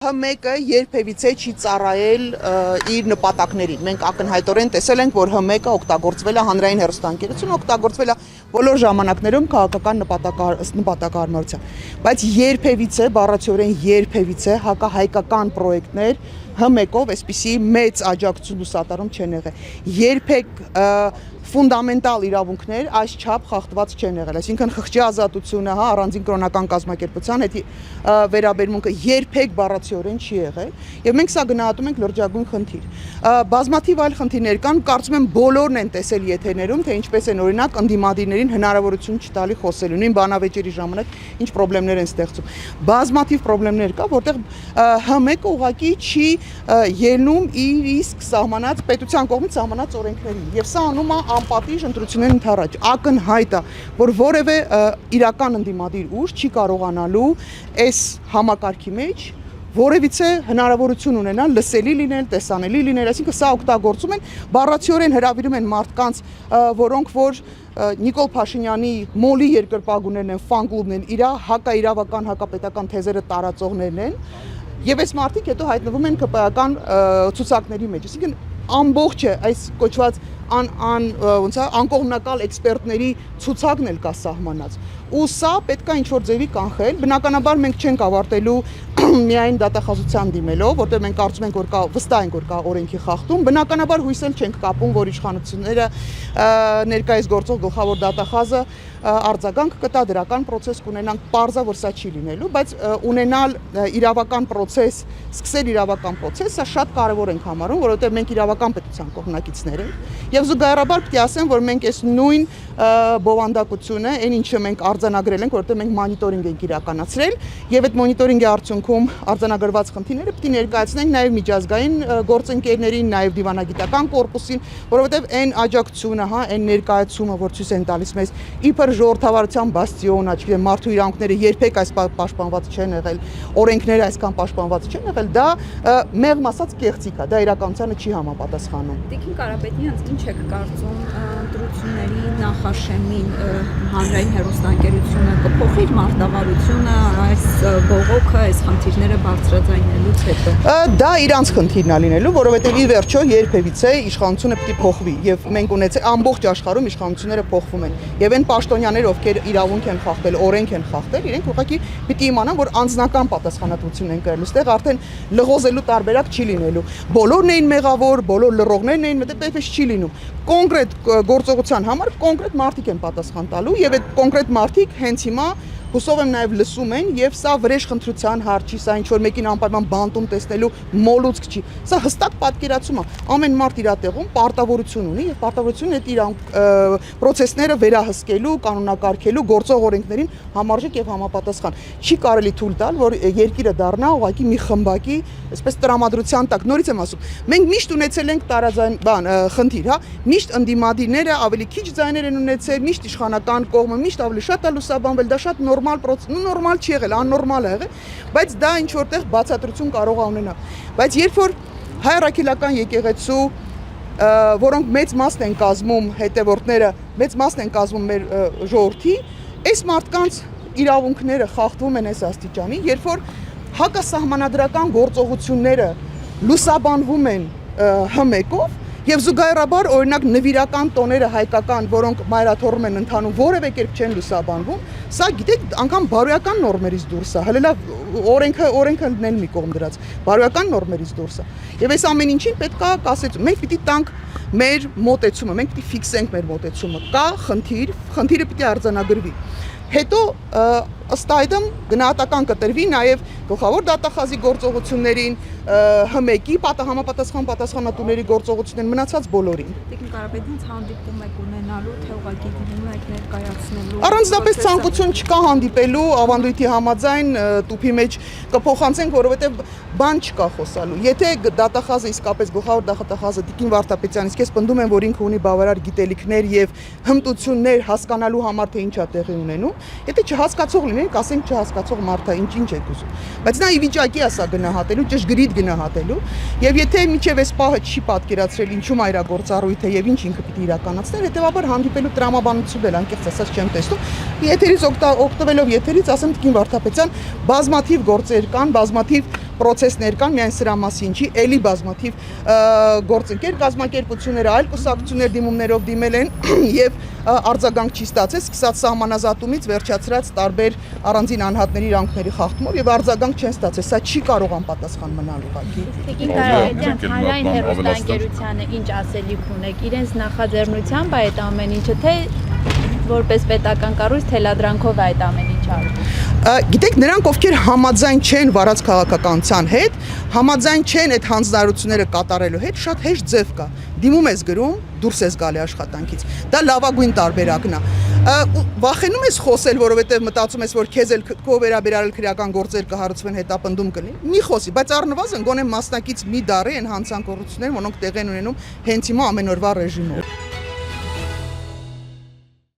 Հմեկը երբևիցե չի ծառայել իր նպատակներին։ Մենք ակնհայտորեն տեսել ենք, որ հմեկը օգտագործվել է հանրային հեռուստաընկերությունը, օգտագործվել է բոլոր ժամանակներում քաղաքական նպատակահարմարության։ Բայց երբևիցե, բառացիորեն երբևիցե հակահայկական պրոյեկտներ հմեկով այսպիսի մեծ աջակցություն ու սատարում չեն եղել։ Երբեք ֆունդամենտալ իրավունքներ այս չափ խախտված չեն եղել, այսինքն խղճի ազատությունը, առանձին կրոնական կազմակերպության հետ վերաբերմունքը երբեք բառացիորեն չի եղել, եւ մենք սա գնահատում ենք լրջագույն խնդիր։ Բազմաթիվ այլ խնդիրներ կան, կարծում եմ բոլորն են տեսել եթերներում, թե ինչպես են օրինակ ընդդիմադիրներին հնարավորություն չտալի խոսելու, նույն բանավեճերի ժամանակ ինչ խնդիրներ են ստեղծում։ Բազմաթիվ խնդիրներ կա, որտեղ հմեկը ուղղակի չի ելնում իր իսկ սահմանած պետության կողմից սահմանած օրենքներին, եւ սա անում է անպատիժ ընտրությունների ընթառաջ։ Ակնհայտ է, որ որևէ իրական ընդդիմադիր ուժ չի կարողանալու այս համակարգի մեջ որևիցե հնարավորություն ունենալ լսելի լինել, տեսանելի լինել, այսինքն սա օգտագործում են, բառացիորեն հրավիրում են մարդկանց, որոնք որ Նիկոլ Փաշինյանի մոլի երկրպագուներն են, ֆան կլուբներն են, իր հակաիրավական, հակապետական թեզերը տարածողներն են, եւ այս մարդիկ հետո հայտնվում են ԿՊԱ-ական ցուցակների մեջ, այսինքն ամբողջ է այս կոչված անկողմնակալ էքսպերտների ցուցակն էլ կա սահմանած, ու սա պետք է ինչ-որ ձևի կանխել, բնականաբար մենք չենք ավարտելու միայն դատախազության դիմելով, որտեղ մենք կարծում ենք, որ կա, վստահ ենք, որ կա օրենքի խախտում, բնականաբար հույսել չենք կապում, որ իշխանությունները ներկայիս գործող գլխավոր դատախազը արձագանք կտա, դրական պրոցես կունենանք, պարզա, որ սա չի լինելու, բայց ունենալ իրավական պրոցես, սկսել իրավական պրոցես, սա շատ կարևոր ենք համարում, որովհետև մենք իրավական պետության կողմնակիցներ ենք, եւ զուգահեռաբար պետք է ասեմ, որ մենք այս նույն բովանդակությունը, այն ինչը մենք արձանագրել ենք, որովհետև մենք մոնիտորինգ ենք իրականացրել, եւ այդ մոնիտորինգի արդյունքում արձանագրված խնդիրները պետք է ներկայացնենք նաեւ միջազգային գործընկերներին, նաեւ դիվանագիտական կորպուսին, որովհետև այն աջակցությունը, այն ներկայացումը, որ ցույց են տալիս մեզ իբր ժողովրդավարության բաստիոն, չգիտեմ, մարդու իրավունքները երբեք այս պաշտպանված չեն եղել, օրենքները այսքան պաշտպանված չեն եղել, դա մեղմ ասած կեղծիք է, դա իրականությանը չի համապատասխանում։ Տիկին Կարապետյան, ինչ եք կարծում ընտրությունների նախաշեմին հանրային հեռուստաընկերությունը կփոխի իր մարտավարությունը այս բողոքը, այս խնդիրները բարձրաձայնելուց հետո։ Դա իրանց խնդիրն է լինելու, որովհետև ի վերջո երբևիցե իշխանությունը պետք է փոխվի, եւ մենք ունեցել ամբողջ աշխարհում իշխանությունները փոխվում են, եւ այն պաշտոնյաները, ովքեր իրավունք են խախտել, օրենք են խախտել, իրենք ուղղակի պիտի իմանան, որ անձնական պատասխանատվություն են կրել, այստեղ արդեն լղոզելու տարբերակ չի լինելու։ Բոլորն էին մեղավոր, բոլոր լրողներն էին, այդպես չի լինում։ Կոնկրետ գործողության համար կոնկրետ մարդիկ են պատասխան տալու, եւ այդ կոնկրետ մարդիկ հենց հիմա հուսով եմ նաև լսում են, եւ սա վրեժխնդրության հարց չի, սա ինչ-որ մեկին անպայման բանտում տեսնելու մոլուցք չի, սա հստակ պատկերացում է, ամեն մարդ իր տեղում պարտավորություն ունի, եւ պարտավորությունն է իր պրոցեսները վերահսկելու, կանոնակարգելու, գործող օրենքներին համարժեք եւ համապատասխան։ Չի կարելի թույլ տալ, որ երկիրը դառնա ուղղակի մի խմբակի, այսպես տրամադրության տակ, նորից եմ ասում, մենք միշտ ունեցել ենք խնդիր, միշտ ընդդիմադիրները ավելի քիչ ձայներ են ունեցել, միշտ իշխանական կողմը միշտ ավելի շատ է լուսաբանվել, դա շատ նորմալ չի եղել, աննորմալ է եղել, բայց դա ինչ որտեղ բացատրություն կարող է ունենալ։ Բայց երբ որ հայ առաքելական եկեղեցու, որոնք մեծ մասն են կազմում հետևորդները, մեծ մասն են կազմում մեր ժողովրդի, այս մարդկանց իրավունքները խախտվում են այս աստիճանի, երբ որ հակասահմանադրական գործողությունները լուսաբանվում են հմեկով, եւ զուգահեռաբար օրինակ նվիրական տոները հայկական, որոնք մայրաթոռում են ընթանում, որևէ կերպ չեն լուսաբանվում, սա գիտեք, անգամ բարոյական նորմերից դուրս է, հələ լավ օրենքը դնել մի կողմ դրած, բարոյական նորմերից դուրս է։ Եվ այս ամեն ինչին պետք է կասեցում, մենք պիտի տանք մեր մոտեցումը, մենք պիտի ֆիքսենք մեր մոտեցումը, կա խնդիրը պիտի արձանագրվի։ Հետո ըստ այդմ գնահատական կտրվի նաև գլխավոր դատախազի գործողություններին, հմեկի համապատասխան պատասխանատուների գործողություններին, մնացած բոլորին։ Տիկին Կարապետյան, հանդիպում եք ունենալու, թե ուղղակի դիմում եք ներկայացնելու։ Առանձնապես ցանկություն չկա հանդիպելու, ավանդույթի համաձայն տուփի մեջ կփոխանցենք, որովհետև բան չկա խոսալու։ Եթե դատախազը իսկապես գլխավոր դատախազը Տիկին Վարդապետյան, իսկ ես պնդում եմ, որ ինքը ունի բավարար գիտելիքներ եւ հմտություններ հասկանալու համար, թե ինչ է տեղի ունենում, եթե չհասկացող լինի, կասենք չհասկացող մարդը ինչ եք ուզում, բայց նա ի վիճակի է սա գնահատելու, ճշգրիտ գնահատելու, եւ եթե միջև այս պահը չի պատկերացրել ինչու՞մ է իր գործառույթը եւ ինչ ինքը պիտի իրականացներ, հետեւաբար հանդիպելու տրամաբանություն էլ անկեղծ ասած չեմ տեսնում։ Եթերից օգտվելով եթերից ասեմ Տիկին Վարդապետյան, բազմաթիվ գործեր կան, բազմաթիվ պրոցեսներ կան, միայն սրա մասին չի, էլի բազմաթիվ գործընկեր կազմակերպությունները, այլ կուսակցություններ դիմումներով դիմել են եւ արձագանք չի ստացել, սկսած սահմանազատումից վերջացրած տարբեր առանձին անհատների իրավունքների խախտումով եւ արձագանք չեն ստացել, սա չի կարող անպատասխան մնալ ուղղակի։ Տիկին Կարապետյան, հանրային հեռուստաընկերությանը ինչ ասելիք ունեք, իրենց նախաձեռնությամբ այդ ամեն ինչը, թե որպես պետական կառույց թելադրանքով այդ ամեն ինչը արվում։ Գիտեք, նրանք ովքեր համաձայն չեն վարած քաղաքականության հետ, համաձայն չեն այդ հանձնարարությունները կատարելու հետ, շատ հեշտ ձև կա։ Դիմում ես գրում, դուրս ես գալի աշխատանքից։ Դա լավագույն տարբերակն է։ Վախենում ես խոսել, որովհետև մտածում ես, որ քեզ էլ քո վերաբերյալ քրեական գործեր կհարուցվեն, հետապնդում կլինի։ Մի խոսի, բայց առնվազն գոնե մասնակից մի դարի են հանցանքորություններ, որոնք տեղ են ունենում հենց հիմա ամեն օրվա ռեժիմով։